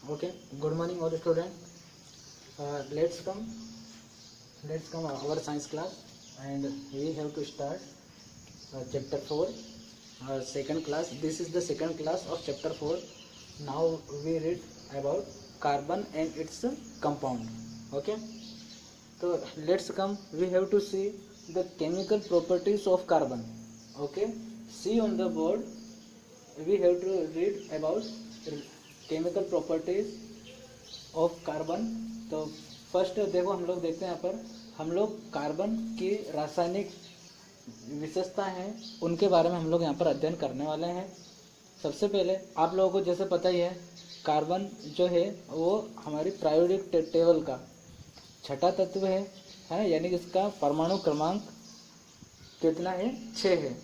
Okay, good morning all student. Let's come our science class, and we have to start chapter 4, second class. This is the second class of chapter 4. Now we read about carbon and its compound. Okay, so let's come. We have to see the chemical properties of carbon. Okay, see on the board. We have to read about chemical properties of carbon. तो first देखो, हम लोग देखते हैं यहाँ पर, हम लोग कार्बन की रासायनिक विशेषता हैं उनके बारे में हम लोग यहाँ पर अध्ययन करने वाले हैं। सबसे पहले आप लोगों को जैसे पता ही है, कार्बन जो है वो हमारी प्रायोगिक टेबल का छठा तत्व है, यानी कि इसका परमाणु क्रमांक कितना है, 6 है।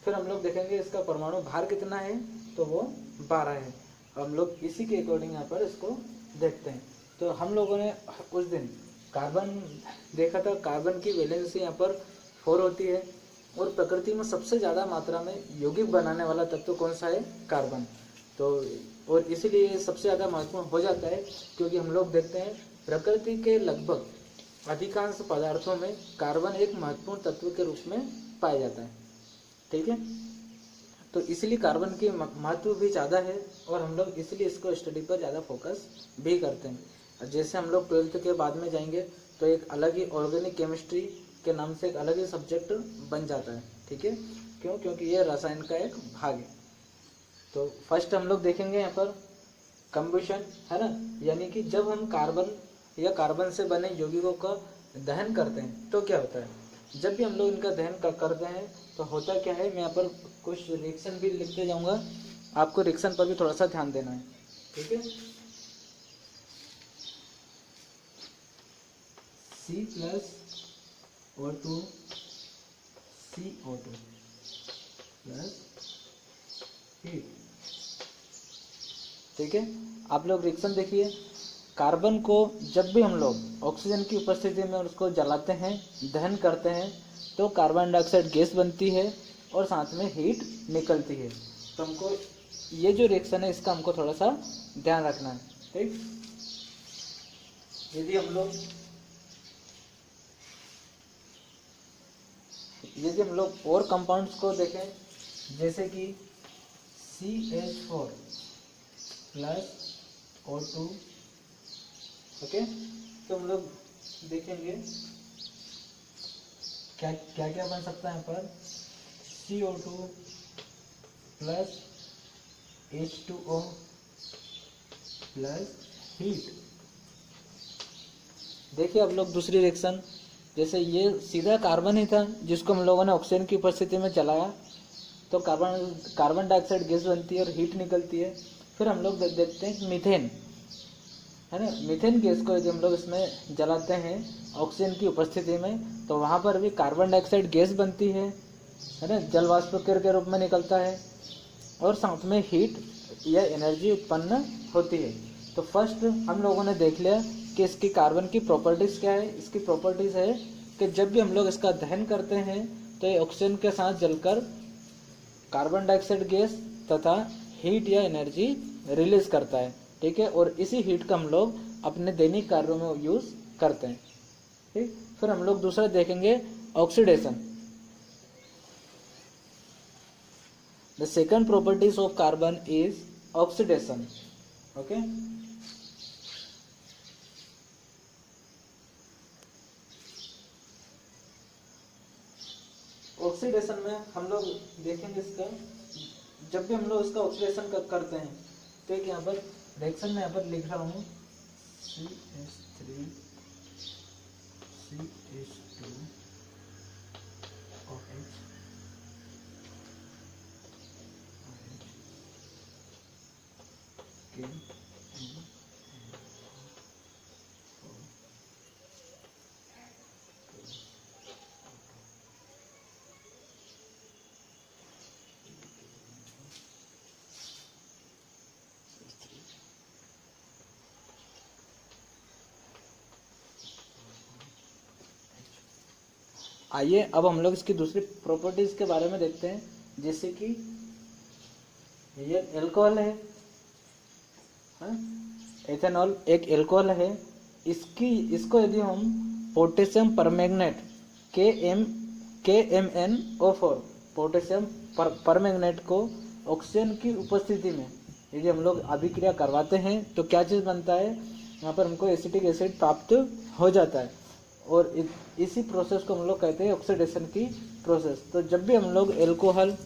फिर हम लोग देखेंगे इसका परमाणु भार कितना है, तो वो 12 है। हम लोग इसी के अकॉर्डिंग यहाँ पर इसको देखते हैं। तो हम लोगों ने उस दिन कार्बन देखा था, कार्बन की वैलेंसी यहाँ पर 4 होती है, और प्रकृति में सबसे ज़्यादा मात्रा में यौगिक बनाने वाला तत्व कौन सा है, कार्बन। तो और इसीलिए ये सबसे ज़्यादा महत्वपूर्ण हो जाता है, क्योंकि हम लोग देखते हैं प्रकृति के लगभग अधिकांश पदार्थों में कार्बन एक महत्वपूर्ण तत्व के रूप में पाया जाता है। ठीक है, तो इसलिए कार्बन की महत्व भी ज़्यादा है, और हम लोग इसलिए इसको स्टडी पर ज़्यादा फोकस भी करते हैं। जैसे हम लोग 12th के बाद में जाएंगे तो एक अलग ही ऑर्गेनिक केमिस्ट्री के नाम से एक अलग ही सब्जेक्ट बन जाता है। ठीक है, क्यों? क्योंकि ये रसायन का एक भाग है। तो फर्स्ट हम लोग देखेंगे यहाँ पर कंबशन, है ना, यानी कि जब हम कार्बन या कार्बन से बने यौगिकों का दहन करते हैं तो क्या होता है। जब भी हम लोग इनका दहन करते हैं तो होता क्या है, मैं यहाँ पर कुछ रिएक्शन भी लिखते जाऊंगा, आपको रिएक्शन पर भी थोड़ा सा ध्यान देना है। ठीक है, C+O2 CO2 प्लस हीट। ठीक है, आप लोग रिएक्शन देखिए, कार्बन को जब भी हम लोग ऑक्सीजन की उपस्थिति में उसको जलाते हैं, दहन करते हैं, तो कार्बन डाइऑक्साइड गैस बनती है और साथ में हीट निकलती है। तो हमको ये जो रिएक्शन है इसका हमको थोड़ा सा ध्यान रखना है। ठीक, यदि हम लोग और कंपाउंड्स को देखें, जैसे कि CH4 प्लस O2, ओके, तो हम लोग देखेंगे क्या क्या क्या बन सकता है यहाँ पर, CO2 plus H2O plus heat. देखिए अब लोग दूसरी रिएक्शन, जैसे ये सीधा कार्बन ही था जिसको हम लोगों ने ऑक्सीजन की उपस्थिति में जलाया, तो कार्बन डाइऑक्साइड गैस बनती है और हीट निकलती है। फिर हम लोग देखते हैं मीथेन, है ना, मीथेन गैस को यदि हम लोग इसमें जलाते हैं ऑक्सीजन की उपस्थिति में, तो वहाँ पर भी कार्बन डाइऑक्साइड गैस बनती है ना, जल वाष्प के रूप में निकलता है, और साथ में हीट या एनर्जी उत्पन्न होती है। तो फर्स्ट हम लोगों ने देख लिया कि इसकी कार्बन की प्रॉपर्टीज़ क्या है। इसकी प्रॉपर्टीज़ है कि जब भी हम लोग इसका दहन करते हैं तो ये ऑक्सीजन के साथ जलकर कार्बन डाइऑक्साइड गैस तथा हीट या एनर्जी रिलीज करता है। ठीक है, और इसी हीट का हम लोग अपने दैनिक कार्यों में यूज करते हैं। ठीक, फिर हम लोग दूसरा देखेंगे oxidation. The second properties of carbon is oxidation. Okay, oxidation में हम लोग देखेंगे इसका, जब भी हम लोग इसका ऑक्सीडेशन करते हैं तो एक यहाँ पर रिएक्शन में यहाँ पर लिख रहा हूँ CH3 CH2 OH के आइए अब हम लोग इसकी दूसरी प्रॉपर्टीज के बारे में देखते हैं। जैसे कि ये अल्कोहल है, एथेनॉल एक एल्कोहल है, इसको यदि हम potassium permanganate KMnO4 potassium permanganate को ऑक्सीजन की उपस्थिति में यदि हम लोग अभिक्रिया करवाते हैं तो क्या चीज़ बनता है, यहाँ पर हमको एसिटिक एसिड प्राप्त हो जाता है। और इसी प्रोसेस को हम लोग कहते हैं ऑक्सीडेशन की प्रोसेस। तो जब भी हम लोग एल्कोहल,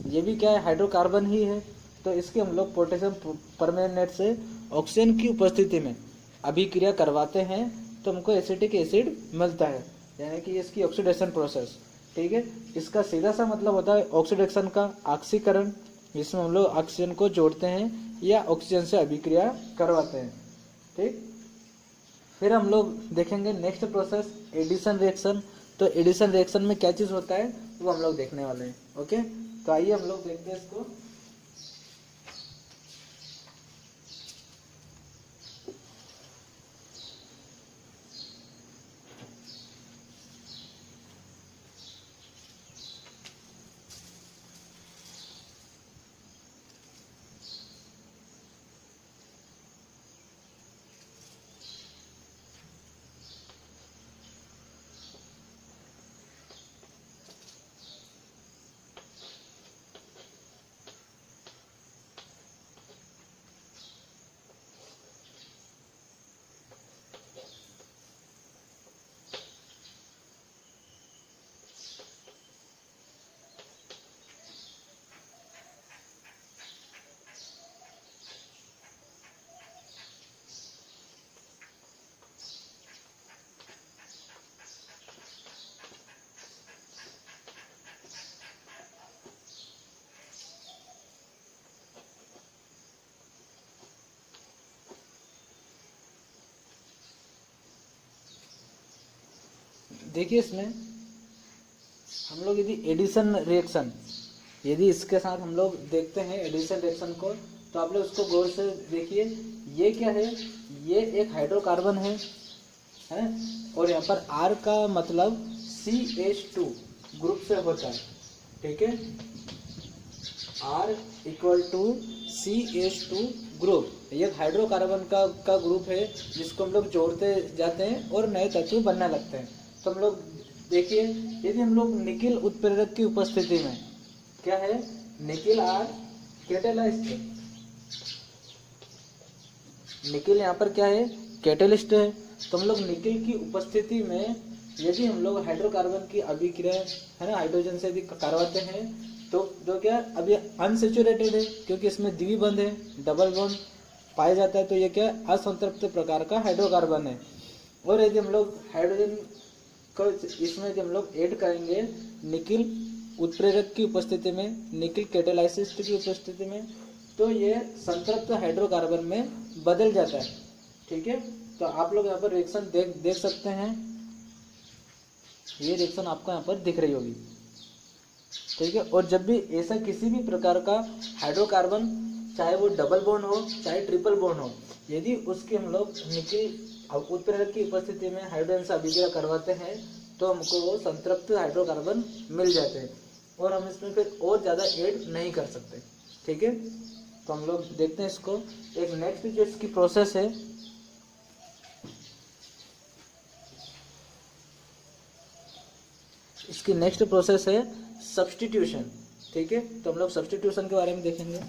ये भी क्या है, हाइड्रोकार्बन ही है, तो इसके हम लोग पोटेशियम परमैंगनेट से ऑक्सीजन की उपस्थिति में अभिक्रिया करवाते हैं तो हमको एसिटिक एसिड मिलता है, यानी कि इसकी ऑक्सीडेशन प्रोसेस। ठीक है, इसका सीधा सा मतलब होता है ऑक्सीडेशन का ऑक्सीकरण, जिसमें हम लोग ऑक्सीजन को जोड़ते हैं या ऑक्सीजन से अभिक्रिया करवाते हैं। ठीक, फिर हम लोग देखेंगे नेक्स्ट प्रोसेस एडिशन रिएक्शन। तो एडिशन रिएक्शन में क्या चीज़ होता है वो हम लोग देखने वाले हैं। ओके, तो आइए हम लोग देखते हैं इसको। देखिए, इसमें हम लोग यदि एडिशन रिएक्शन, यदि इसके साथ हम लोग देखते हैं एडिशन रिएक्शन को, तो आप लोग इसको गौर से देखिए। ये क्या है, ये एक हाइड्रोकार्बन है, और यहाँ पर R का मतलब CH2 ग्रुप से होता है। ठीक है, R = CH2 ग्रुप, ये हाइड्रोकार्बन का ग्रुप है जिसको हम लोग जोड़ते जाते हैं और नए तत्व बनने लगते हैं। तो हम लोग देखिए, यदि हम लोग निकिल उत्प्रेरक की उपस्थिति में, क्या है, निकिल R कैटेलाइस्ट है, निकिल यहाँ पर क्या है, कैटेलिस्ट है। तो हम लोग निकिल की उपस्थिति में यदि हम लोग हाइड्रोकार्बन की अभिक्रिया, है ना, हाइड्रोजन से यदि करवाते हैं तो जो क्या अभी अनसेचुरेटेड है, क्योंकि इसमें द्विबंध है, डबल बॉन्ड पाया जाता है, तो ये क्या असंतृप्त प्रकार का हाइड्रोकार्बन है। और यदि हम लोग हाइड्रोजन को इसमें यदि हम लोग ऐड करेंगे निकिल उत्प्रेरक की उपस्थिति में, निकिल कैटेलाइसिस्ट की उपस्थिति में, तो ये संतृप्त हाइड्रोकार्बन में बदल जाता है। ठीक है, तो आप लोग यहाँ पर रिएक्शन देख सकते हैं, ये रिएक्शन आपको यहाँ पर दिख रही होगी। ठीक है, और जब भी ऐसा किसी भी प्रकार का हाइड्रोकार्बन, चाहे वो डबल बॉन्ड हो चाहे ट्रिपल बॉन्ड हो, यदि उसके हम लोग निकिल उत्प्रेरक की उपस्थिति में हाइड्रोजन से अभिक्रिया करवाते हैं तो हमको वो संतृप्त हाइड्रोकार्बन मिल जाते हैं और हम इसमें फिर और ज़्यादा ऐड नहीं कर सकते। ठीक है, तो हम लोग देखते हैं इसको। एक नेक्स्ट जो इसकी प्रोसेस है, इसकी नेक्स्ट प्रोसेस है सब्स्टिट्यूशन। ठीक है, तो हम लोग सब्स्टिट्यूशन के बारे में देखेंगे।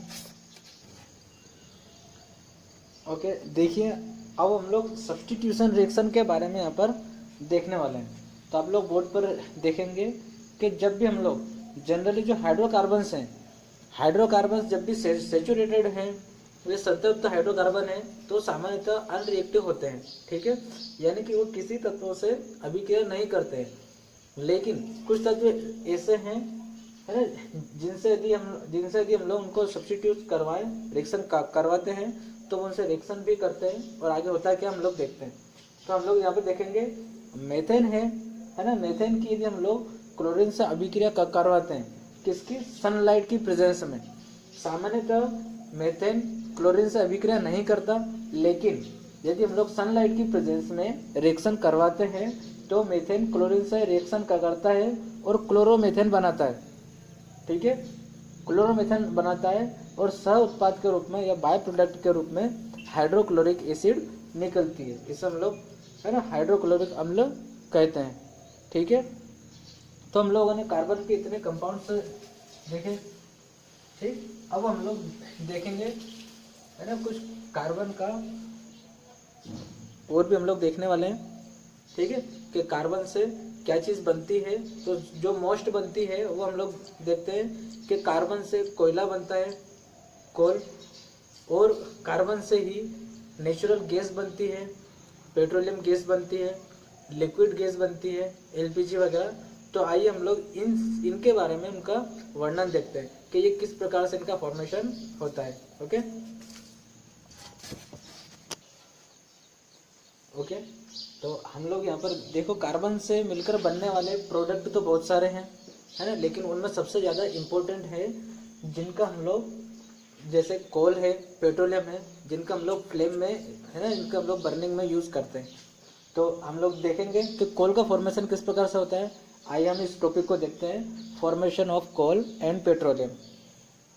ओके, देखिए, अब हम लोग सब्स्टिट्यूशन रिएक्शन के बारे में यहाँ पर देखने वाले हैं। तो आप लोग बोर्ड पर देखेंगे कि जब भी हम लोग जनरली जो हाइड्रोकार्बन्स हैं, हाइड्रोकार्बन्स जब भी सेचुरेटेड हैं, वे संतृप्त हाइड्रोकार्बन है, तो सामान्यतः अनरिएक्टिव होते हैं। ठीक है, यानी कि वो किसी तत्वों से अभिक्रिया नहीं करते हैं। लेकिन कुछ तत्व ऐसे हैं, है ना, जिनसे यदि हम लोग उनको सब्स्टिट्यूट करवाएं, रिएक्शन करवाते हैं, तो उनसे रिएक्शन भी करते हैं और आगे होता है क्या हम लोग देखते हैं। तो हम लोग यहाँ पे देखेंगे मेथेन है ना, मेथेन की यदि हम लोग क्लोरीन से अभिक्रिया करवाते हैं, किसकी, सनलाइट की प्रेजेंस में। सामान्यतः मेथेन क्लोरीन से अभिक्रिया नहीं करता, लेकिन यदि हम लोग सनलाइट की प्रेजेंस में रिएक्शन करवाते हैं तो मेथेन क्लोरीन से रिएक्शन करता है और क्लोरोमेथेन बनाता है। ठीक है, क्लोरोमेथेन बनाता है और सह उत्पाद के रूप में या बाय प्रोडक्ट के रूप में हाइड्रोक्लोरिक एसिड निकलती है। इसे हम लोग है ना हाइड्रोक्लोरिक अम्ल कहते हैं। ठीक है, तो हम लोगों ने कार्बन के इतने कंपाउंड्स देखे। ठीक, अब हम लोग देखेंगे है ना कुछ कार्बन का और भी हम लोग देखने वाले हैं। ठीक है, कि कार्बन से क्या चीज़ बनती है। तो जो मोस्ट बनती है वो हम लोग देखते हैं कि कार्बन से कोयला बनता है, कोल, और कार्बन से ही नेचुरल गैस बनती है, पेट्रोलियम गैस बनती है, लिक्विड गैस बनती है, एलपीजी वगैरह। तो आइए हम लोग इनके बारे में उनका वर्णन देखते हैं कि ये किस प्रकार से इनका फॉर्मेशन होता है। ओके ओके, तो हम लोग यहाँ पर देखो कार्बन से मिलकर बनने वाले प्रोडक्ट तो बहुत सारे हैं, है ना, लेकिन उनमें सबसे ज़्यादा इम्पोर्टेंट है जिनका हम लोग, जैसे कोल है, पेट्रोलियम है, जिनका हम लोग फ्लेम में है ना, इनका हम लोग बर्निंग में यूज़ करते हैं। तो हम लोग देखेंगे कि कोल का फॉर्मेशन किस प्रकार से होता है। आइए हम इस टॉपिक को देखते हैं, formation of coal and petroleum.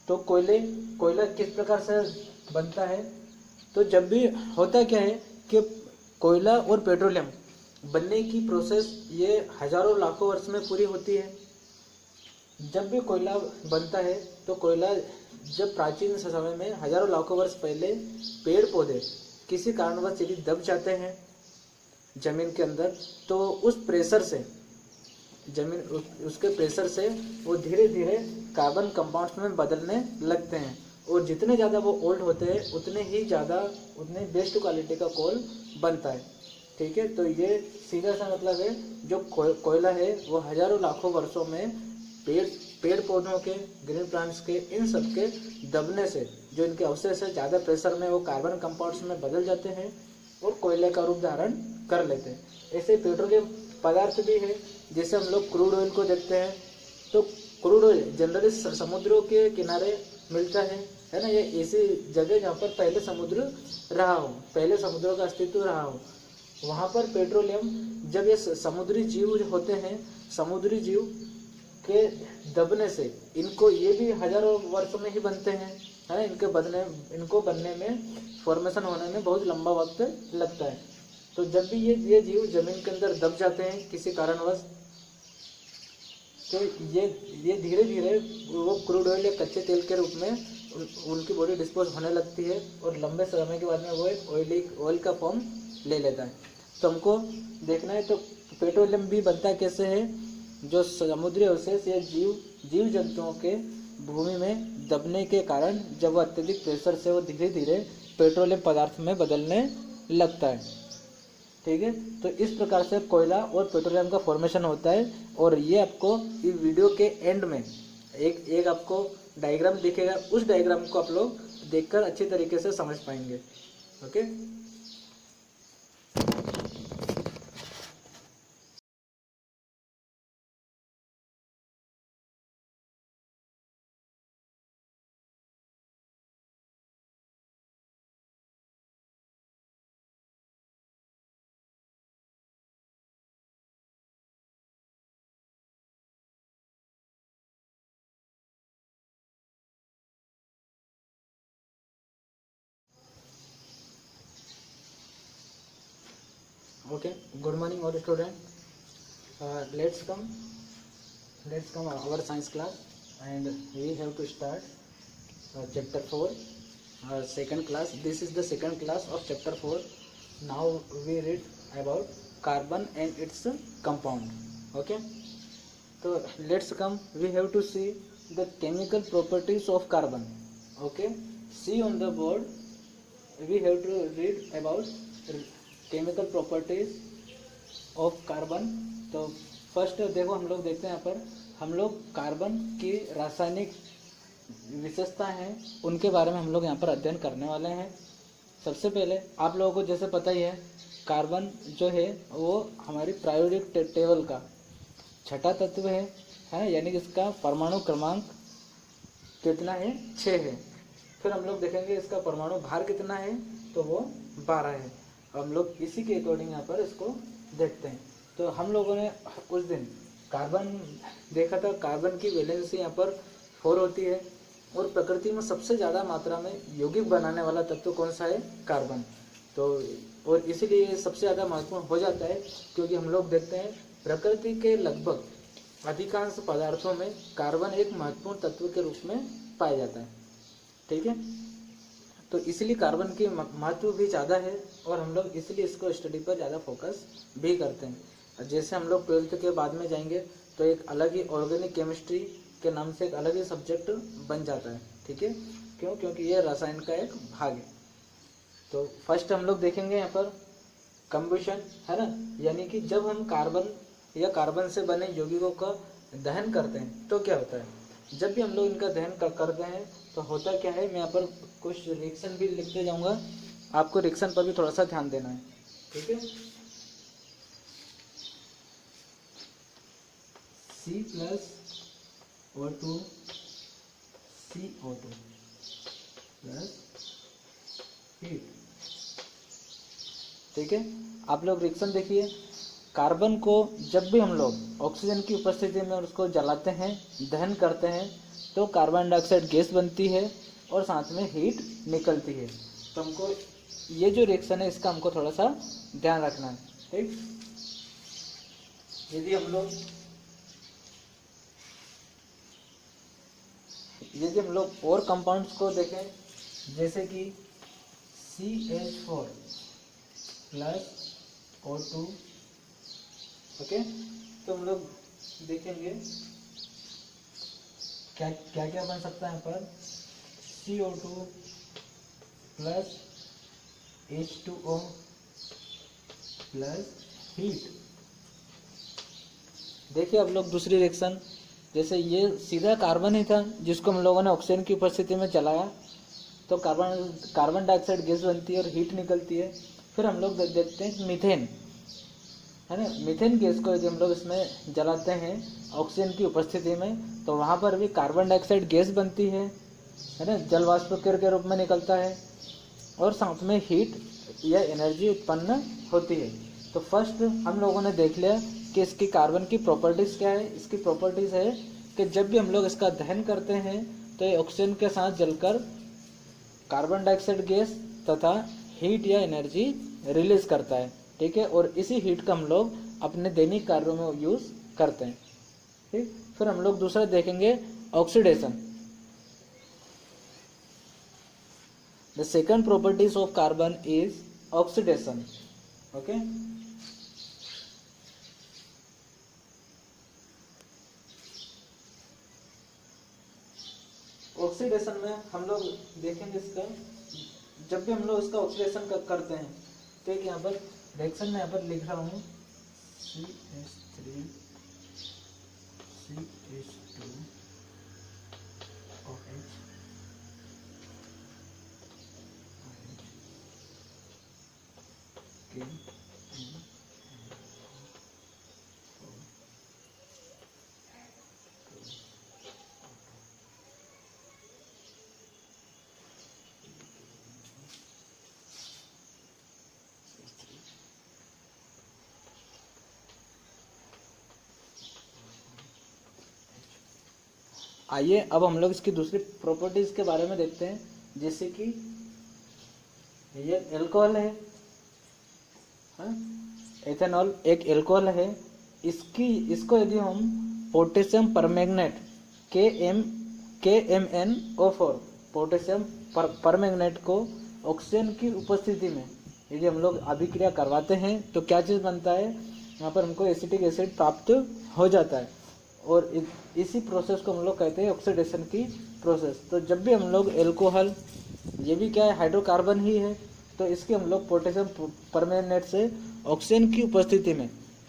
तो कोयला किस प्रकार से बनता है। तो जब भी होता क्या है कि कोयला और पेट्रोलियम बनने की प्रोसेस ये हजारों लाखों वर्ष में पूरी होती है। जब भी कोयला बनता है तो कोयला जब प्राचीन समय में हजारों लाखों वर्ष पहले पेड़ पौधे किसी कारणवश यदि दब जाते हैं जमीन के अंदर, तो उस प्रेशर से जमीन उसके प्रेशर से वो धीरे धीरे कार्बन कंपाउंड्स में बदलने लगते हैं, और जितने ज़्यादा वो ओल्ड होते हैं उतने बेस्ट क्वालिटी का कोल बनता है। ठीक है, तो ये सीधा सा मतलब है जो कोयला है वो हजारों लाखों वर्षों में पेड़ पौधों के, ग्रीन प्लांट्स के, इन सब के दबने से जो इनके अवशेष है ज़्यादा प्रेशर में वो कार्बन कंपाउंड्स में बदल जाते हैं और कोयले का रूप धारण कर लेते हैं। ऐसे पेट्रोलियम पदार्थ भी है, जैसे हम लोग क्रूड ऑयल को देखते हैं। तो क्रूड ऑयल जनरली समुद्रों के किनारे मिलता है ना। ये ऐसी जगह जहाँ पर पहले समुद्र रहा हो, पहले समुद्रों का अस्तित्व रहा हो, वहाँ पर पेट्रोलियम, जब ये समुद्री जीव होते हैं, समुद्री जीव के दबने से इनको, ये भी हजारों वर्षों में ही बनते हैं, है ना। इनको बनने में, फॉर्मेशन होने में बहुत लंबा वक्त लगता है। तो जब भी ये जीव जमीन के अंदर दब जाते हैं किसी कारणवश, तो ये धीरे धीरे वो क्रूड ऑयल या कच्चे तेल के रूप में उनकी बॉडी डिस्पोज होने लगती है, और लंबे समय के बाद में वो एक ऑयल का फॉर्म ले लेता है। तो हमको देखना है तो पेट्रोलियम भी बनता कैसे है। जो समुद्री अवशेष या जीव जंतुओं के भूमि में दबने के कारण जब वो अत्यधिक प्रेशर से वो धीरे धीरे पेट्रोलियम पदार्थ में बदलने लगता है। ठीक है, तो इस प्रकार से कोयला और पेट्रोलियम का फॉर्मेशन होता है। और ये आपको इस वीडियो के एंड में एक आपको डायग्राम दिखेगा, उस डायग्राम को आप लोग देखकर अच्छी तरीके से समझ पाएंगे। Okay, okay, good morning all student. Let's come our science class, and we have to start chapter 4, second class. This is the second class of chapter 4. Now we read about carbon and its compound. Okay, so let's come, we have to see the chemical properties of carbon. Okay, see on the board, we have to read about chemical properties of carbon. तो first देखो, हम लोग देखते हैं यहाँ पर, हम लोग कार्बन की रासायनिक विशेषताएं हैं उनके बारे में हम लोग यहाँ पर अध्ययन करने वाले हैं। सबसे पहले आप लोगों को जैसे पता ही है, कार्बन जो है वो हमारी प्रायोगिक टेबल का छठा तत्व है ना, यानी कि इसका परमाणु क्रमांक कितना है, 6 है। फिर हम लोग देखेंगे इसका परमाणु भार कितना है, तो वो 12 है। हम लोग इसी के अकॉर्डिंग यहाँ पर इसको देखते हैं। तो हम लोगों ने उस दिन कार्बन देखा था, कार्बन की वैलेंसी यहाँ पर 4 होती है और प्रकृति में सबसे ज़्यादा मात्रा में यौगिक बनाने वाला तत्व कौन सा है? कार्बन। तो और इसीलिए ये सबसे ज़्यादा महत्वपूर्ण हो जाता है, क्योंकि हम लोग देखते हैं प्रकृति के लगभग अधिकांश पदार्थों में कार्बन एक महत्वपूर्ण तत्व के रूप में पाया जाता है। ठीक है, तो इसलिए कार्बन की महत्व भी ज़्यादा है और हम लोग इसलिए इसको स्टडी पर ज़्यादा फोकस भी करते हैं। जैसे हम लोग 12th के बाद में जाएंगे तो एक अलग ही ऑर्गेनिक केमिस्ट्री के नाम से एक अलग ही सब्जेक्ट बन जाता है। ठीक है, क्यों? क्योंकि ये रसायन का एक भाग है। तो फर्स्ट हम लोग देखेंगे यहाँ पर कंबशन, है ना, यानी कि जब हम कार्बन या कार्बन से बने यौगिकों का दहन करते हैं तो क्या होता है। जब भी हम लोग इनका दहन करते हैं तो होता क्या है, मैं यहाँ पर कुछ रिएक्शन भी लिखते जाऊंगा, आपको रिएक्शन पर भी थोड़ा सा ध्यान देना है। ठीक है, C plus O2 CO2 plus heat. ठीक है, आप लोग रिएक्शन देखिए, कार्बन को जब भी हम लोग ऑक्सीजन की उपस्थिति में उसको जलाते हैं, दहन करते हैं, तो कार्बन डाइऑक्साइड गैस बनती है और साथ में हीट निकलती है। तो हमको ये जो रिएक्शन है इसका हमको थोड़ा सा ध्यान रखना है। ठीक, यदि हम लोग और कंपाउंड्स को देखें, जैसे कि CH4 प्लस O2, ओके, तो हम लोग देखेंगे क्या क्या क्या बन सकता है यहाँ पर। CO2 plus H2O plus heat. देखिए अब लोग दूसरी रिएक्शन, जैसे ये सीधा कार्बन ही था जिसको हम लोगों ने ऑक्सीजन की उपस्थिति में जलाया, तो कार्बन डाइऑक्साइड गैस बनती है और हीट निकलती है। फिर हम लोग देखते हैं मीथेन, है ना, मीथेन गैस को यदि हम लोग इसमें जलाते हैं ऑक्सीजन की उपस्थिति में, तो वहाँ पर भी कार्बन डाइऑक्साइड गैस बनती है ना, जल वाष्प के रूप में निकलता है और साथ में हीट या एनर्जी उत्पन्न होती है। तो फर्स्ट हम लोगों ने देख लिया कि इसकी कार्बन की प्रॉपर्टीज़ क्या है। इसकी प्रॉपर्टीज़ है कि जब भी हम लोग इसका दहन करते हैं तो ये ऑक्सीजन के साथ जलकर कार्बन डाइऑक्साइड गैस तथा हीट या एनर्जी रिलीज करता है। ठीक है, और इसी हीट का हम लोग अपने दैनिक कार्यों में यूज करते हैं। ठीक, फिर हम लोग दूसरा देखेंगे oxidation. The second properties of carbon is oxidation. Okay, oxidation में हम लोग देखेंगे इसका, जब भी हम लोग इसका ऑक्सीडेशन करते हैं तो एक यहाँ पर रिएक्शन में यहाँ पर लिख रहा हूँ CH3 CH2 OH के आइए अब हम लोग इसकी दूसरी प्रॉपर्टीज के बारे में देखते हैं। जैसे कि ये एल्कोहल है, एथेनॉल एक एल्कोहल है। इसको यदि हम potassium permanganate KMnO4 potassium permanganate को ऑक्सीजन की उपस्थिति में यदि हम लोग अभिक्रिया करवाते हैं तो क्या चीज़ बनता है, यहाँ पर हमको एसिटिक एसिड प्राप्त हो जाता है और इसी प्रोसेस को हम लोग कहते हैं ऑक्सीडेशन की प्रोसेस। तो जब भी हम लोग एल्कोहल, ये भी क्या है, हाइड्रोकार्बन ही है, तो इसके हम लोग पोटेशियम परमैंगनेट से ऑक्सीजन की उपस्थिति में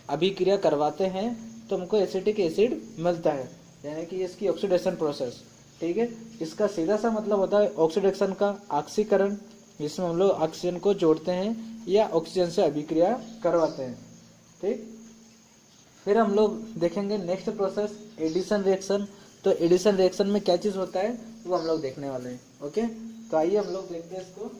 अभिक्रिया करवाते हैं तो हमको एसिटिक एसिड मिलता है, यानी कि इसकी ऑक्सीडेशन प्रोसेस। ठीक है, इसका सीधा सा मतलब होता है ऑक्सीडेशन का ऑक्सीकरण, जिसमें हम लोग ऑक्सीजन को जोड़ते हैं या ऑक्सीजन से अभिक्रिया करवाते हैं। ठीक, फिर हम लोग देखेंगे नेक्स्ट प्रोसेस एडिशन रिएक्शन। तो एडिशन रिएक्शन में क्या चीज़ होता है वो हम लोग देखने वाले हैं। ओके, तो आइए हम लोग देखते हैं इसको।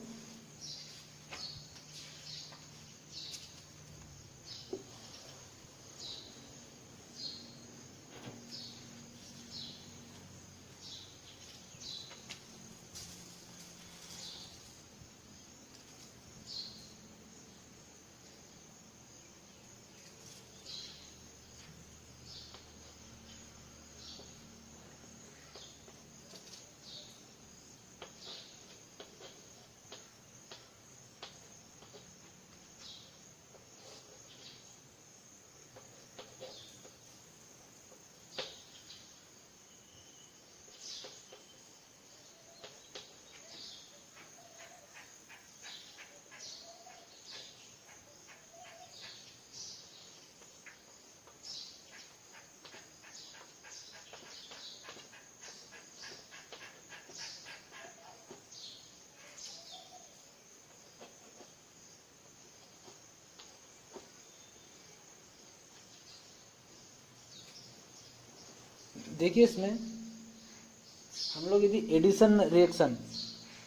देखिए इसमें हम लोग यदि एडिशन रिएक्शन,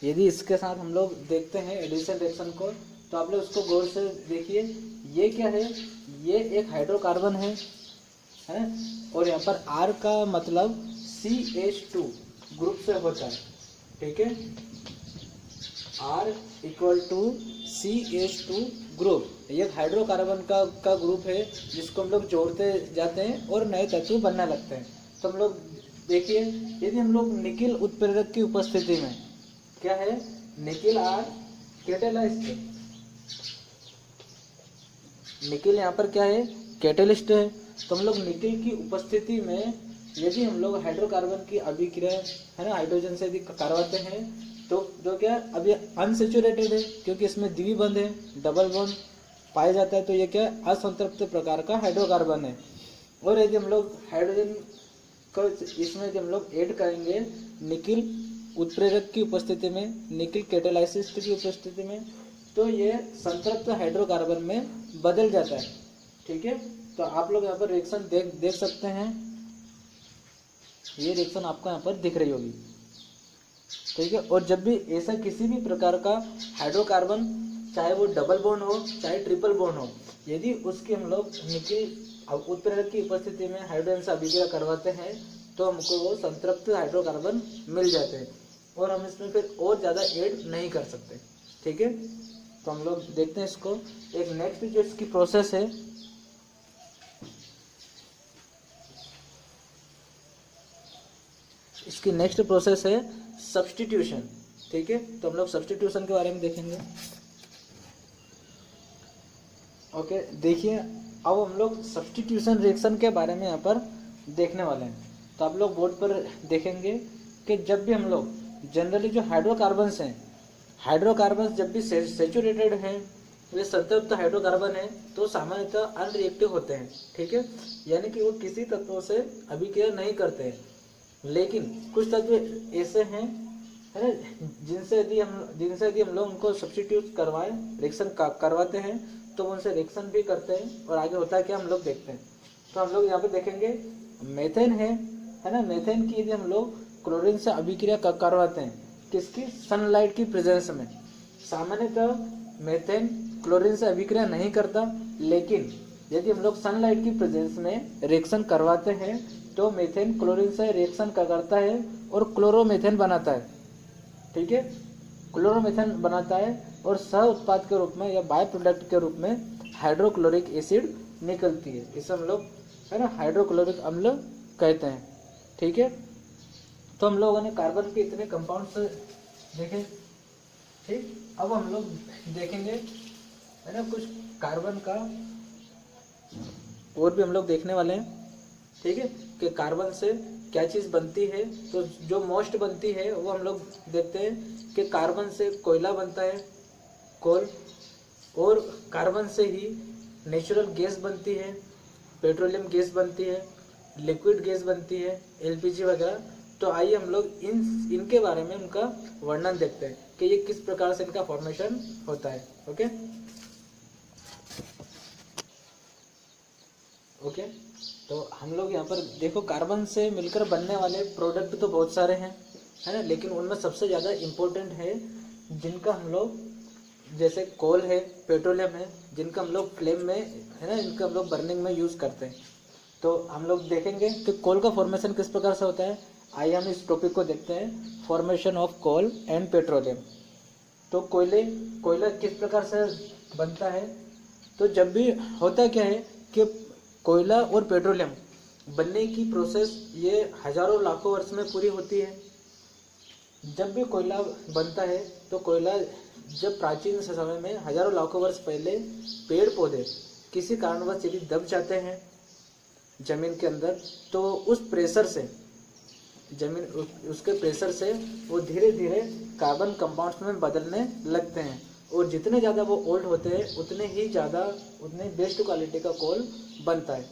यदि इसके साथ हम लोग देखते हैं एडिशन रिएक्शन को, तो आप लोग इसको गौर से देखिए। ये क्या है, ये एक हाइड्रोकार्बन है और यहाँ पर R का मतलब CH2 ग्रुप से होता है, ठीक है। R equal to CH2 group, ये हाइड्रोकार्बन का ग्रुप है जिसको हम लोग जोड़ते जाते हैं और नए तत्व बनने लगते हैं। तो हम लोग देखिए, यदि हम लोग निकिल उत्प्रेरक की उपस्थिति में, क्या है, निकिल R कैटेलाइस्ट है, निकिल यहाँ पर क्या है, कैटेलिस्ट है। तो हम लोग निकिल की उपस्थिति में यदि हम लोग हाइड्रोकार्बन की अभिक्रिया है ना हाइड्रोजन से यदि करवाते हैं, तो जो क्या अभी अनसेचुरेटेड है, क्योंकि इसमें द्विबंध है, डबल बॉन्ड पाया जाता है, तो ये क्या असंतृप्त प्रकार का हाइड्रोकार्बन है। और यदि हम लोग हाइड्रोजन को इसमें यदि हम लोग ऐड करेंगे निकिल उत्प्रेरक की उपस्थिति में, निकिल कैटेलाइसिस की उपस्थिति में, तो ये संतृप्त हाइड्रोकार्बन में बदल जाता है, ठीक है। तो आप लोग यहाँ पर रिएक्शन देख सकते हैं, ये रिएक्शन आपको यहाँ पर दिख रही होगी, ठीक है। और जब भी ऐसा किसी भी प्रकार का हाइड्रोकार्बन, चाहे वो डबल बॉन्ड हो चाहे ट्रिपल बॉन्ड हो, यदि उसकी हम लोग निकिल उत्प्रेरक की उपस्थिति में हाइड्रोजन से अभिक्रिया करवाते हैं, तो हमको वो संतृप्त हाइड्रोकार्बन मिल जाते हैं और हम इसमें फिर और ज़्यादा ऐड नहीं कर सकते, ठीक है। तो हम लोग देखते हैं इसको। एक नेक्स्ट जो इसकी प्रोसेस है, इसकी नेक्स्ट प्रोसेस है सब्स्टिट्यूशन, ठीक है। तो हम लोग सब्स्टिट्यूशन के बारे में देखेंगे। ओके, देखिए अब हम लोग सब्स्टिट्यूशन रिएक्शन के बारे में यहाँ पर देखने वाले हैं। तो आप लोग बोर्ड पर देखेंगे कि जब भी हम लोग जनरली जो हाइड्रोकार्बन्स हैं, हाइड्रोकार्बन्स जब भी सेचुरेटेड हैं, वे संतृप्त हाइड्रोकार्बन है, तो सामान्यतः अनरिएक्टिव होते हैं, ठीक है। यानी कि वो किसी तत्वों से अभिक्रिया नहीं करते हैं। लेकिन कुछ तत्व ऐसे हैं, है ना, जिनसे यदि हम लोग उनको सब्स्टिट्यूट करवाएं, रिएक्शन करवाते हैं, तो उनसे रिएक्शन भी करते हैं और आगे होता है क्या हम लोग देखते हैं। तो हम लोग यहाँ पे देखेंगे मेथेन है ना, मेथेन की यदि हम लोग क्लोरीन से अभिक्रिया करवाते हैं, किसकी, सनलाइट की प्रेजेंस में। सामान्यतः मेथेन क्लोरीन से अभिक्रिया नहीं करता, लेकिन यदि हम लोग सनलाइट की प्रेजेंस में रिएक्शन करवाते हैं, तो मेथेन क्लोरीन से रिएक्शन करता है और क्लोरोमेथेन बनाता है, ठीक है। क्लोरोमेथेन बनाता है और सह उत्पाद के रूप में या बाय प्रोडक्ट के रूप में हाइड्रोक्लोरिक एसिड निकलती है। इसे हम लोग, है ना, हाइड्रोक्लोरिक अम्ल कहते हैं, ठीक है। तो हम लोगों ने कार्बन के इतने कंपाउंड्स देखे, ठीक। अब हम लोग देखेंगे, है ना, कुछ कार्बन का और भी हम लोग देखने वाले हैं, ठीक है, कि कार्बन से क्या चीज़ बनती है। तो जो मोस्ट बनती है वो हम लोग देखते हैं कि कार्बन से कोयला बनता है, कोल, और कार्बन से ही नेचुरल गैस बनती है, पेट्रोलियम गैस बनती है, लिक्विड गैस बनती है, LPG वगैरह। तो आइए हम लोग इनके बारे में उनका वर्णन देखते हैं कि ये किस प्रकार से इनका फॉर्मेशन होता है। ओके ओके, तो हम लोग यहाँ पर देखो, कार्बन से मिलकर बनने वाले प्रोडक्ट तो बहुत सारे हैं, है ना, लेकिन उनमें सबसे ज़्यादा इम्पोर्टेंट है जिनका हम लोग, जैसे कोल है, पेट्रोलियम है, जिनका हम लोग फ्लेम में, है ना, इनका हम लोग बर्निंग में यूज़ करते हैं। तो हम लोग देखेंगे कि कोल का फॉर्मेशन किस प्रकार से होता है। आइए हम इस टॉपिक को देखते हैं, formation of coal and petroleum. तो कोयला किस प्रकार से बनता है। तो जब भी होता क्या है कि कोयला और पेट्रोलियम बनने की प्रोसेस ये हजारों लाखों वर्ष में पूरी होती है। जब भी कोयला बनता है तो कोयला, जब प्राचीन समय में हजारों लाखों वर्ष पहले पेड़ पौधे किसी कारणवश यदि दब जाते हैं जमीन के अंदर, तो उस प्रेशर से जमीन, उसके प्रेशर से वो धीरे धीरे कार्बन कंपाउंड्स में बदलने लगते हैं, और जितने ज़्यादा वो ओल्ड होते हैं उतने बेस्ट क्वालिटी का कोल बनता है,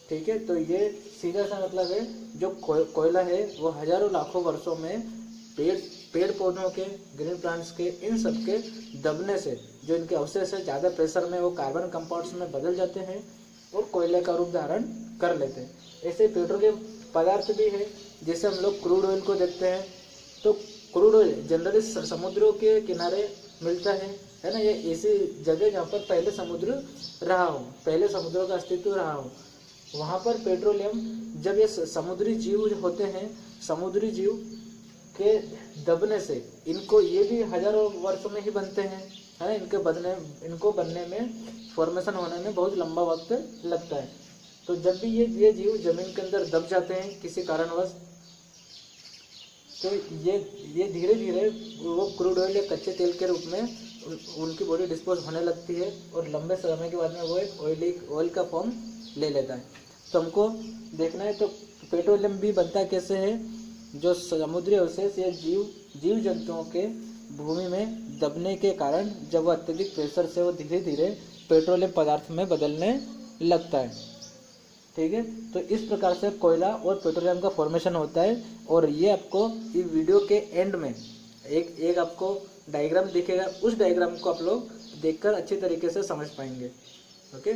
ठीक है। तो ये सीधा सा मतलब है, जो कोयला है वो हजारों लाखों वर्षों में पेड़ पौधों के, ग्रीन प्लांट्स के, इन सब के दबने से, जो इनके अवशेष है, ज़्यादा प्रेशर में वो कार्बन कंपाउंड्स में बदल जाते हैं और कोयले का रूप धारण कर लेते हैं। ऐसे पेट्रोलियम पदार्थ भी है, जैसे हम लोग क्रूड ऑयल को देखते हैं, तो क्रूड ऑयल जनरली समुद्रों के किनारे मिलता है ना। ये ऐसी जगह जहाँ पर पहले समुद्र रहा हो, पहले समुद्रों का अस्तित्व रहा हो, वहाँ पर पेट्रोलियम, जब ये समुद्री जीव होते हैं, समुद्री जीव के दबने से इनको, ये भी हजारों वर्षों में ही बनते हैं, है ना। इनको बनने में, फॉर्मेशन होने में बहुत लंबा वक्त लगता है। तो जब भी ये जीव जमीन के अंदर दब जाते हैं किसी कारणवश, तो ये धीरे धीरे वो क्रूड ऑयल या कच्चे तेल के रूप में उनकी बॉडी डिस्पोज होने लगती है, और लंबे समय के बाद में वो एक ऑयल का फॉर्म ले लेता है। तो हमको देखना है, तो पेट्रोलियम भी बनता कैसे है, जो समुद्री अवशेष या जीव जंतुओं के भूमि में दबने के कारण जब वो अत्यधिक प्रेशर से वो धीरे धीरे पेट्रोलियम पदार्थ में बदलने लगता है। ठीक है, तो इस प्रकार से कोयला और पेट्रोलियम का फॉर्मेशन होता है। और ये आपको इस वीडियो के एंड में एक आपको डायग्राम दिखेगा, उस डायग्राम को आप लोग देखकर अच्छी तरीके से समझ पाएंगे। ओके।